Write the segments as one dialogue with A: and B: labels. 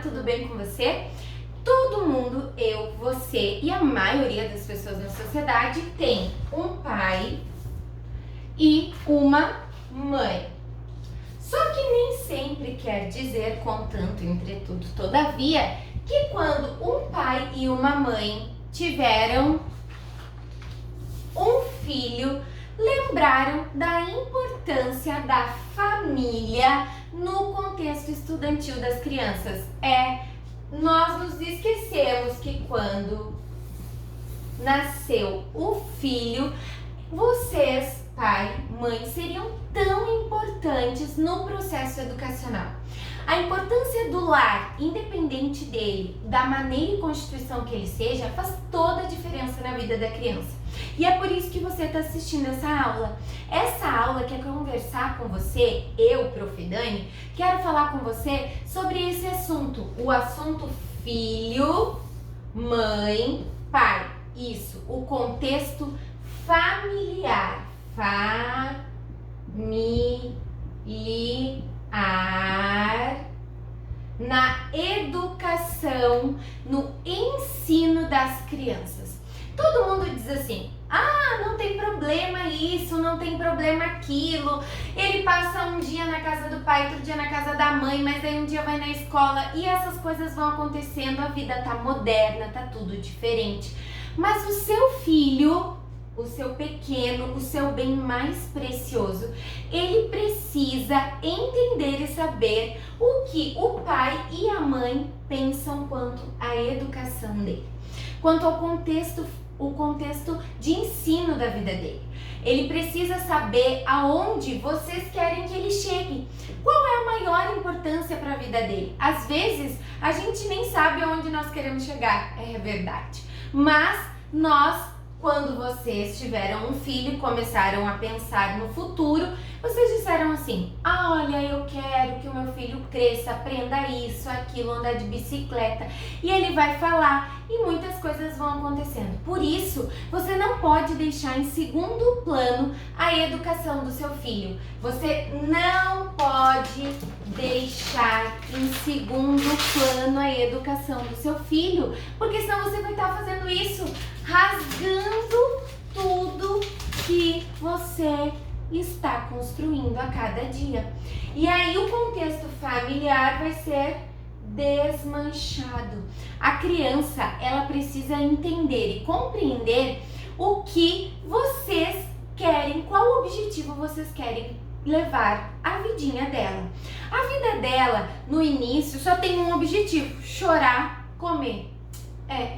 A: tudo bem com você? Todo mundo, eu, você e a maioria das pessoas na sociedade tem um pai e uma mãe. Só que nem sempre quer dizer, contanto, entretudo, todavia, que quando um pai e uma mãe tiveram um filho, lembraram da importância da família no contexto estudantil das crianças. Nós nos esquecemos que quando nasceu o filho, vocês, pai, mãe, seriam tão importantes no processo educacional. A importância do lar, independente dele, da maneira e constituição que ele seja, faz toda a diferença na vida da criança. E é por isso que você está assistindo essa aula. Essa aula quer conversar com você, eu, Prof. Dani, quero falar com você sobre esse assunto. O assunto filho, mãe, pai. Isso, o contexto familiar. Na educação, no ensino das crianças. Todo mundo diz assim: não tem problema isso, não tem problema aquilo. Ele passa um dia na casa do pai, outro dia na casa da mãe, mas aí um dia vai na escola e essas coisas vão acontecendo, a vida tá moderna, tá tudo diferente. Mas o seu filho, o seu pequeno, o seu bem mais precioso, ele precisa entender e saber o que o pai e a mãe pensam quanto à educação dele, quanto ao contexto de ensino da vida dele. Ele precisa saber aonde vocês querem que ele chegue. Qual é a maior importância para a vida dele? Às vezes, a gente nem sabe aonde nós queremos chegar, é verdade. Mas quando vocês tiveram um filho e começaram a pensar no futuro, vocês disseram assim: olha, eu quero que o meu filho cresça, aprenda isso, aquilo, andar de bicicleta. E ele vai falar e muitas coisas vão acontecendo. Por isso, você não pode deixar em segundo plano a educação do seu filho. Você não pode deixar em segundo plano a educação do seu filho, porque senão você vai estar fazendo isso rasgando tudo que você está construindo a cada dia. E aí o contexto familiar vai ser desmanchado. A criança, ela precisa entender e compreender o que vocês querem, qual objetivo vocês querem levar a vidinha dela. A vida dela, no início, só tem um objetivo: chorar, comer.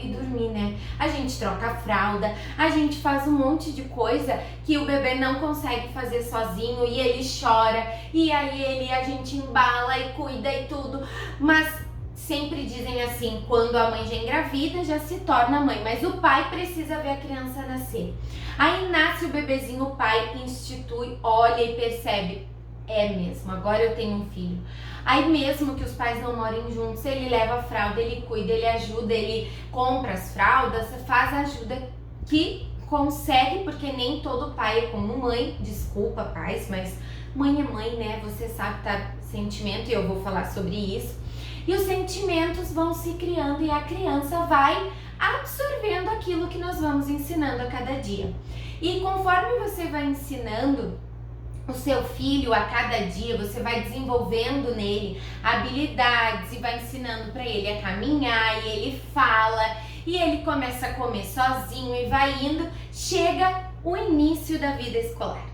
A: E dormir, né? A gente troca a fralda, a gente faz um monte de coisa que o bebê não consegue fazer sozinho e ele chora, e aí a gente embala e cuida e tudo, mas sempre dizem assim: quando a mãe já engravida, já se torna mãe, mas o pai precisa ver a criança nascer. Aí nasce o bebezinho, o pai institui, olha e percebe: é mesmo, agora eu tenho um filho. Aí mesmo que os pais não morem juntos, ele leva a fralda, ele cuida, ele ajuda, ele compra as fraldas, faz a ajuda que consegue, porque nem todo pai é como mãe. Desculpa, pais, mas mãe é mãe, né? Você sabe, tá? Sentimento, e eu vou falar sobre isso. E os sentimentos vão se criando e a criança vai absorvendo aquilo que nós vamos ensinando a cada dia. E conforme você vai ensinando o seu filho a cada dia, você vai desenvolvendo nele habilidades e vai ensinando para ele a caminhar, e ele fala, e ele começa a comer sozinho e vai indo, chega o início da vida escolar.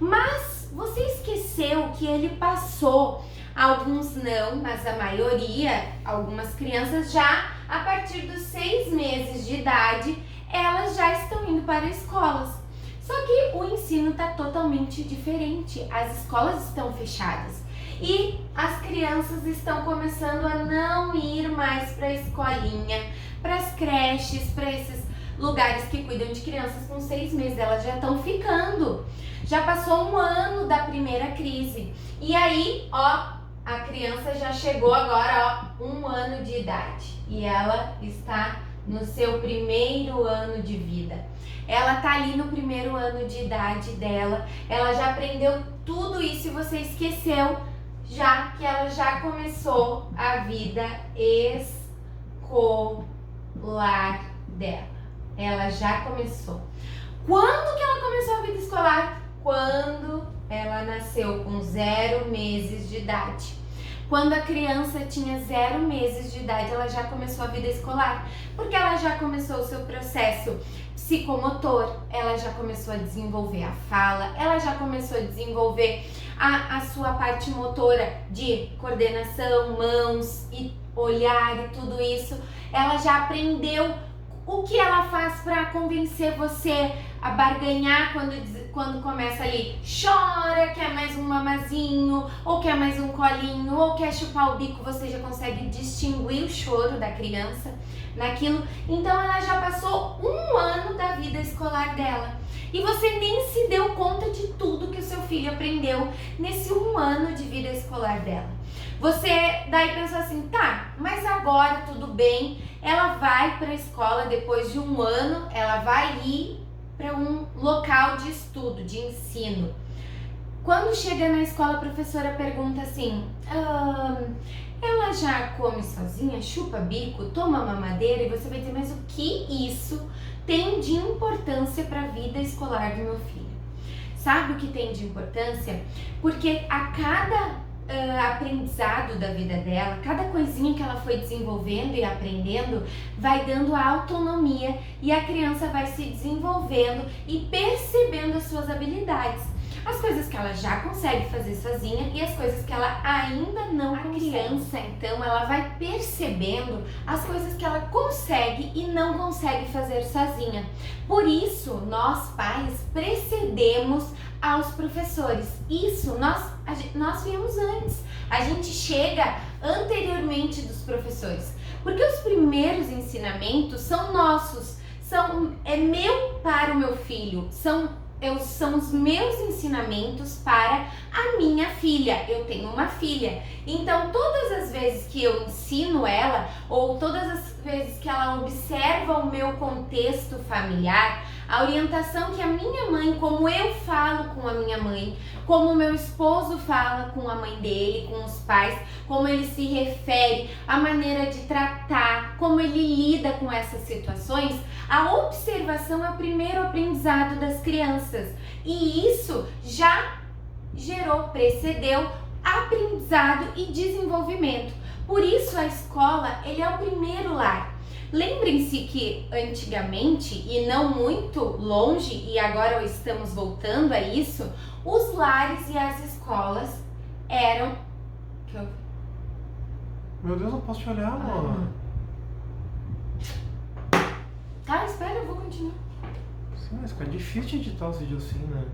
A: Mas você esqueceu que ele passou, alguns não, mas a maioria, algumas crianças já a partir dos 6 meses de idade, elas já estão indo para escolas. Só que o ensino está totalmente diferente, as escolas estão fechadas e as crianças estão começando a não ir mais para a escolinha, para as creches, para esses lugares que cuidam de crianças com 6 meses, elas já estão ficando. Já passou um ano da primeira crise e aí, a criança já chegou agora, 1 ano de idade e ela está no seu primeiro ano de vida. Ela tá ali no primeiro ano de idade dela, ela já aprendeu tudo isso e você esqueceu já que ela já começou a vida escolar dela. Ela já começou. Quando que ela começou a vida escolar? Quando ela nasceu com 0 meses de idade. Quando a criança tinha 0 meses de idade, ela já começou a vida escolar, porque ela já começou o seu processo psicomotor, ela já começou a desenvolver a fala, ela já começou a desenvolver a sua parte motora de coordenação, mãos e olhar e tudo isso. Ela já aprendeu o que ela faz para convencer você a barganhar quando começa ali, chora, quer mais um mamazinho, ou quer mais um colinho, ou quer chupar o bico, você já consegue distinguir o choro da criança naquilo. Então ela já passou 1 ano da vida escolar dela. E você nem se deu conta de tudo que o seu filho aprendeu nesse 1 ano de vida escolar dela. Você daí pensou assim, tá, mas agora tudo bem, ela vai para a escola depois de 1 ano, ela vai ir para um local de estudo, de ensino. Quando chega na escola, a professora pergunta assim, ela já come sozinha, chupa bico, toma mamadeira? E você vai dizer, mas o que isso tem de importância para a vida escolar do meu filho? Sabe o que tem de importância? Porque a cada aprendizado da vida dela, cada coisinha que ela foi desenvolvendo e aprendendo, vai dando autonomia e a criança vai se desenvolvendo e percebendo as suas habilidades. As coisas que ela já consegue fazer sozinha e as coisas que ela ainda não consegue. A criança, então, ela vai percebendo as coisas que ela consegue e não consegue fazer sozinha. Por isso, nós pais precedemos aos professores. Isso nós viemos antes. A gente chega anteriormente dos professores. Porque os primeiros ensinamentos são nossos. É meu para o meu filho. São os meus ensinamentos para a minha filha. Eu tenho uma filha. Então, todas as vezes que eu ensino ela, ou todas as vezes que ela observa o meu contexto familiar, a orientação que a minha mãe, como eu falo com a minha mãe, como o meu esposo fala com a mãe dele, com os pais, como ele se refere, a maneira de tratar, como ele lida com essas situações, a observação é o primeiro aprendizado das crianças. E isso já precedeu aprendizado e desenvolvimento. Por isso a escola, ele é o primeiro lar. Lembrem-se que antigamente, e não muito longe, e agora estamos voltando a isso, os lares e as escolas eram...
B: Meu Deus, não posso te olhar, mano.
A: Tá, espera, eu vou continuar.
B: Sim, mas fica difícil editar os vídeos assim, né?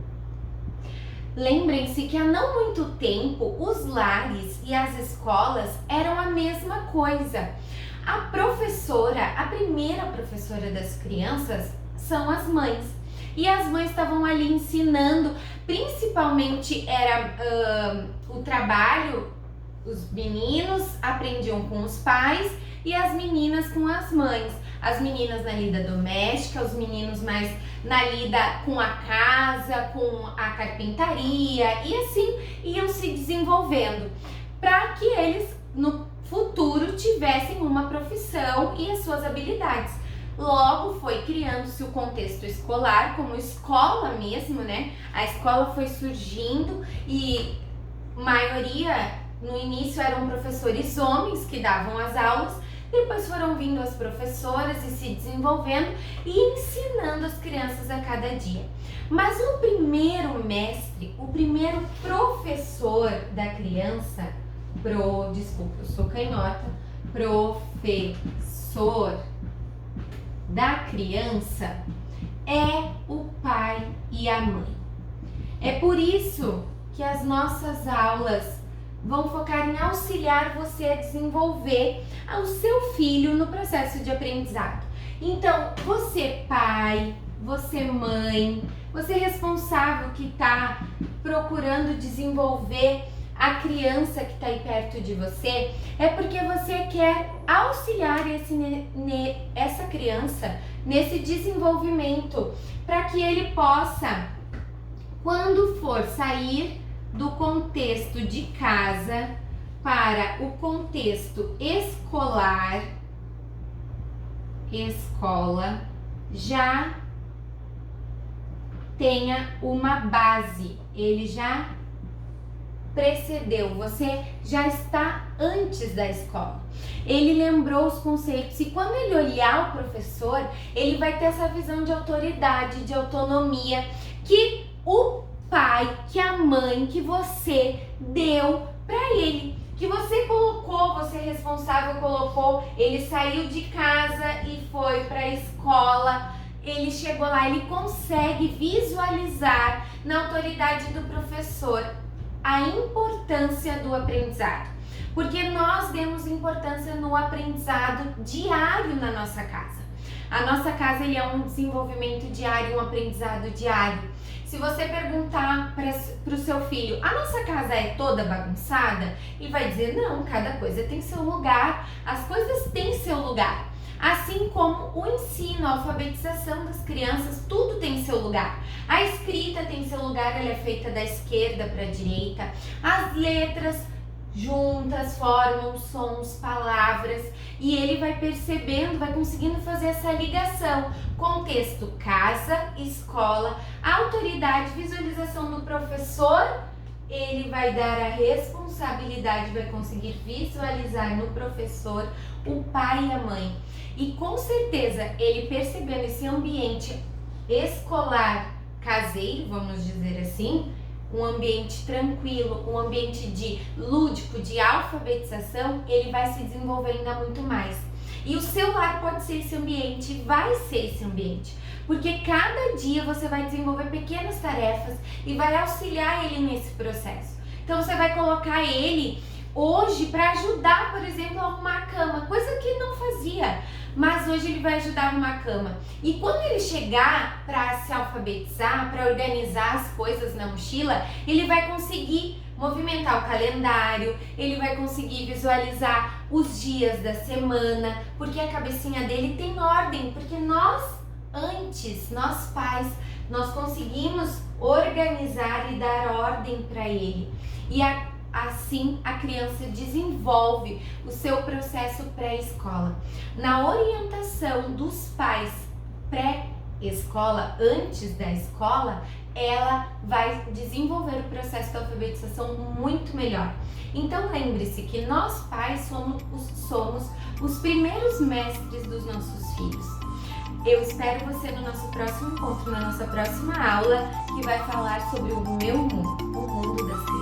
A: Lembrem-se que há não muito tempo, os lares e as escolas eram a mesma coisa. A primeira professora das crianças são as mães. E as mães estavam ali ensinando, principalmente era o trabalho, os meninos aprendiam com os pais e as meninas com as mães. As meninas na lida doméstica, os meninos mais na lida com a casa, com a carpintaria, e assim iam se desenvolvendo para que eles no futuro tivessem uma profissão e as suas habilidades. Logo foi criando-se o contexto escolar como escola mesmo, né? A escola foi surgindo e maioria no início eram professores homens que davam as aulas, depois foram vindo as professoras e se desenvolvendo e ensinando as crianças a cada dia. Mas o primeiro mestre, o primeiro professor da criança, desculpa, eu sou canhota, professor da criança é o pai e a mãe. É por isso que as nossas aulas vão focar em auxiliar você a desenvolver o seu filho no processo de aprendizado. Então, você pai, você mãe, você responsável que está procurando desenvolver a criança que está aí perto de você, é porque você quer auxiliar essa criança nesse desenvolvimento, para que ele possa, quando for sair do contexto de casa, casa para o contexto escolar, escola, já tenha uma base, ele já precedeu, você já está antes da escola. Ele lembrou os conceitos e quando ele olhar o professor, ele vai ter essa visão de autoridade, de autonomia, que o pai, que a mãe, que você deu para ele, que você colocou, você responsável colocou, ele saiu de casa e foi para a escola, ele chegou lá, ele consegue visualizar na autoridade do professor a importância do aprendizado, porque nós demos importância no aprendizado diário na nossa casa. A nossa casa ele é um desenvolvimento diário, um aprendizado diário. Se você perguntar para o seu filho, a nossa casa é toda bagunçada? Ele vai dizer, não, cada coisa tem seu lugar, as coisas têm seu lugar. Assim como o ensino, a alfabetização das crianças, tudo tem seu lugar. A escrita tem seu lugar, ela é feita da esquerda para a direita. As letras juntas formam sons, palavras, e ele vai percebendo, vai conseguindo fazer essa ligação. Contexto, casa, escola, autoridade, visualização do professor, ele vai dar a responsabilidade, vai conseguir visualizar no professor o pai e a mãe. E com certeza, ele percebendo esse ambiente escolar caseiro, vamos dizer assim, um ambiente tranquilo, um ambiente de lúdico, de alfabetização, ele vai se desenvolver ainda muito mais. E o seu lar pode ser esse ambiente, vai ser esse ambiente, porque cada dia você vai desenvolver pequenas tarefas e vai auxiliar ele nesse processo. Então você vai colocar ele hoje para ajudar, por exemplo, a arrumar a cama, coisa que ele não fazia, mas hoje ele vai ajudar a arrumar a cama. E quando ele chegar para se alfabetizar, para organizar as coisas na mochila, ele vai conseguir movimentar o calendário, ele vai conseguir visualizar os dias da semana, porque a cabecinha dele tem ordem, porque nós pais, nós conseguimos organizar e dar ordem para ele. E assim a criança desenvolve o seu processo pré-escola. Na orientação dos pais pré-escola, antes da escola, ela vai desenvolver o processo de alfabetização muito melhor. Então lembre-se que nós pais somos os primeiros mestres dos nossos filhos. Eu espero você no nosso próximo encontro, na nossa próxima aula, que vai falar sobre o meu mundo, o mundo das crianças.